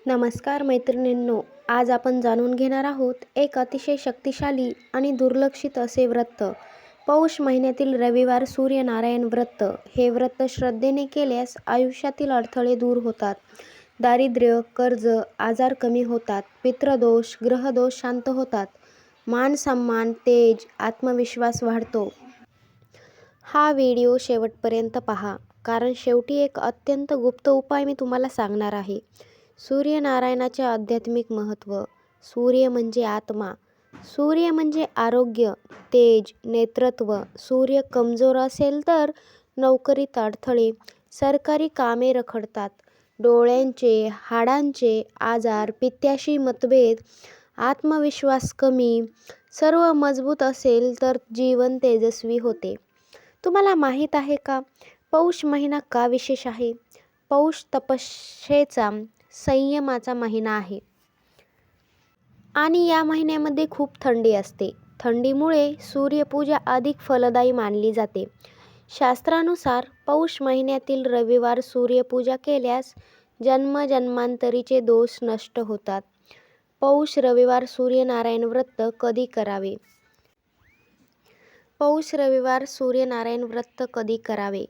नमस्कार मैत्रिणींनो, आज आपण जाणून घेणार आहोत एक अतिशय शक्तिशाली आणि दुर्लक्षित असे व्रत. पौष महिन्यातील रविवार सूर्यनारायण व्रत. हे व्रत श्रद्धेने केल्यास आयुष्यातील अडथळे दूर होतात, दारिद्र्य, कर्ज, आजार कमी होतात, पितृदोष, ग्रहदोष शांत होतात, मान सन्मान, तेज, आत्मविश्वास वाढतो. हा व्हिडिओ शेवटपर्यंत पहा, कारण शेवटी एक अत्यंत गुप्त उपाय मी तुम्हाला सांगणार आहे. सूर्यनारायणाचे आध्यात्मिक महत्त्व. सूर्य म्हणजे आत्मा, सूर्य म्हणजे आरोग्य, तेज, नेतृत्व. सूर्य कमजोर असेल तर नोकरीत अडथळे, सरकारी कामे रखडतात, डोळ्यांचे, हाडांचे आजार, पित्याशी मतभेद, आत्मविश्वास कमी. सर्व मजबूत असेल तर जीवन तेजस्वी होते. तुम्हाला माहीत आहे का, पौष महिना का विशेष आहे? पौष तपस्येचा, संयमाचा महिना आहे आणि या महिन्यामध्ये खूप थंडी असते. थंडीमुळे सूर्यपूजा अधिक फलदायी मानली जाते. शास्त्रानुसार पौष महिन्यातील रविवार सूर्यपूजा केल्यास जन्मजन्मांतरीचे दोष नष्ट होतात. पौष रविवार सूर्यनारायण व्रत कधी करावे? पौष रविवार सूर्यनारायण व्रत कधी करावे?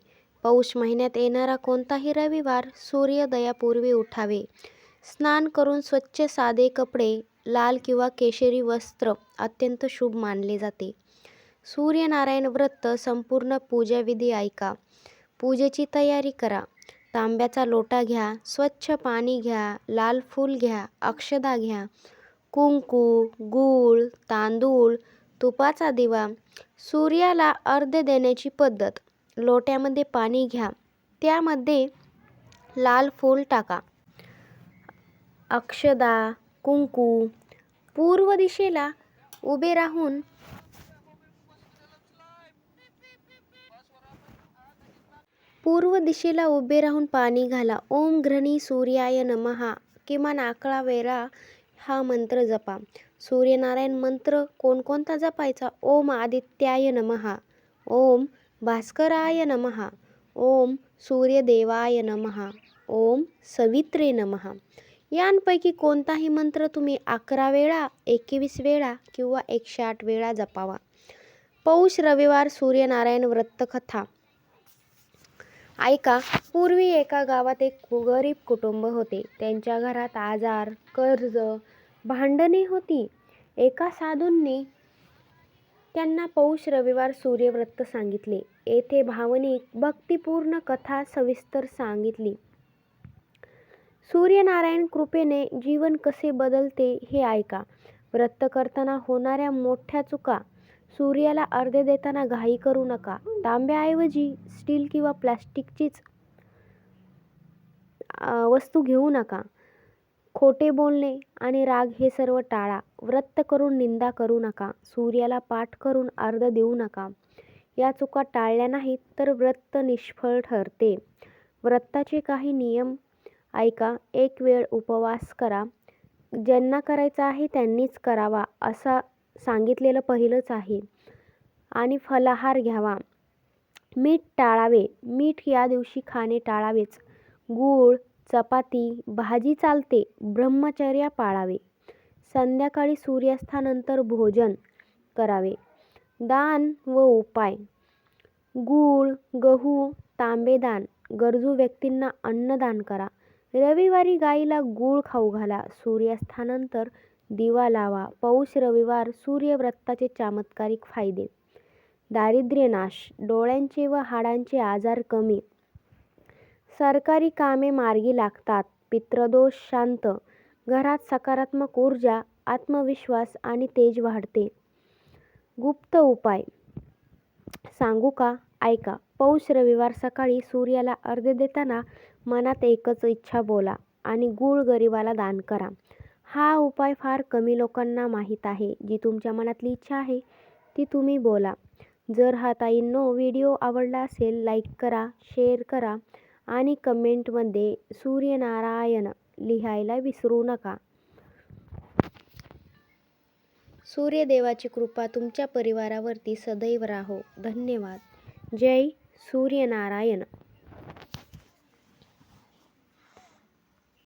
पौष महिन्यात येणारा कोणताही रविवार सूर्योदयापूर्वी उठावे. स्नान करून स्वच्छ साधे कपडे, लाल किंवा केशरी वस्त्र अत्यंत शुभ मानले जाते. सूर्यनारायण व्रत संपूर्ण पूजाविधी ऐका. पूजेची तयारी करा. तांब्याचा लोटा घ्या, स्वच्छ पाणी घ्या, लाल फूल घ्या, अक्षदा घ्या, कुंकू, गूळ, तांदूळ, तुपाचा दिवा. सूर्याला अर्घ्य देण्याची पद्धत. लोट्यामध्ये पाणी घ्या, त्यामध्ये लाल फूल टाका, अक्षदा, कुंकू. पूर्व दिशेला उभे राहून पाणी घाला. ओम घृणी सूर्याय नमः किमान 11 वेळा हा मंत्र जपा. सूर्यनारायण मंत्र कोणकोणता जपायचा? ओम आदित्याय नमः, ओम भास्कराय नमः, ओम सूर्यदेवाय नमः, ओम सवित्रे नमः. यांपैकी कोणताही मंत्र तुम्ही 11 वेळा, 21 वेळा किंवा 108 वेळा जपावा. पौष रविवार सूर्यनारायण व्रत कथा ऐका. पूर्वी एका गावात एक गरीब कुटुंब होते. त्यांच्या घरात आजार, कर्ज, भांडणे होती. एका साधूंनी त्यांना पौष रविवार सूर्यव्रत सांगितले. येथे भावनिक, भक्तिपूर्ण कथा सविस्तर सांगितली. सूर्यनारायण कृपेने जीवन कसे बदलते हे ऐका. व्रत करताना होणाऱ्या मोठ्या चुका. सूर्याला अर्घ्य देताना घाई करू नका. तांब्याऐवजी स्टील किंवा प्लास्टिकचीच वस्तू घेऊ नका. खोटे बोलणे आणि राग हे सर्व टाळा. व्रत करून निंदा करू नका. सूर्याला पाठ करून अर्घ्य देऊ नका. या चुका टाळल्या नाहीत तर व्रत निष्फळ ठरते. व्रताचे काही नियम ऐका. 1 वेळ उपवास करा. ज्यांना करायचा आहे त्यांनीच करावा असं सांगितलेलं पहिलंच आहे. आणि फलाहार घ्यावा. मीठ टाळावे. मीठ या दिवशी खाणे टाळावेच. गूळ, चपाती, भाजी चालते. ब्रह्मचर्य पाळावे. संध्याकाळी सूर्यास्तानंतर भोजन करावे. दान व उपाय. गूळ, गहू, तांबे दान. गरजू व्यक्तींना अन्नदान करा. रविवारी गाईला गूळ खाऊ घाला. सूर्यास्तानंतर दिवा लावा. पौष रविवार सूर्यव्रताचे चमत्कारिक फायदे. दारिद्र्य नाश, डोळ्यांचे व हाडांचे आजार कमी, सरकारी कामे मार्गी लागतात, पितृदोष शांत, घरात सकारात्मक ऊर्जा, आत्मविश्वास आणि तेज वाढते. गुप्त उपाय सांगू का? ऐका. पौष रविवार सकाळी सूर्याला अर्घ्य देताना मनात एकच इच्छा बोला आणि गूळ गरिबाला दान करा. हा उपाय फार कमी लोकांना माहीत आहे. जी तुमच्या मनातली इच्छा आहे ती तुम्ही बोला. जर हा ताईंनो व्हिडिओ आवडला असेल, लाईक करा, शेअर करा आणि कमेंटमध्ये सूर्यनारायण लिहायला विसरू नका. सूर्यदेवाची कृपा तुमच्या परिवारावरती सदैव राहो. धन्यवाद. जय सूर्यनारायण.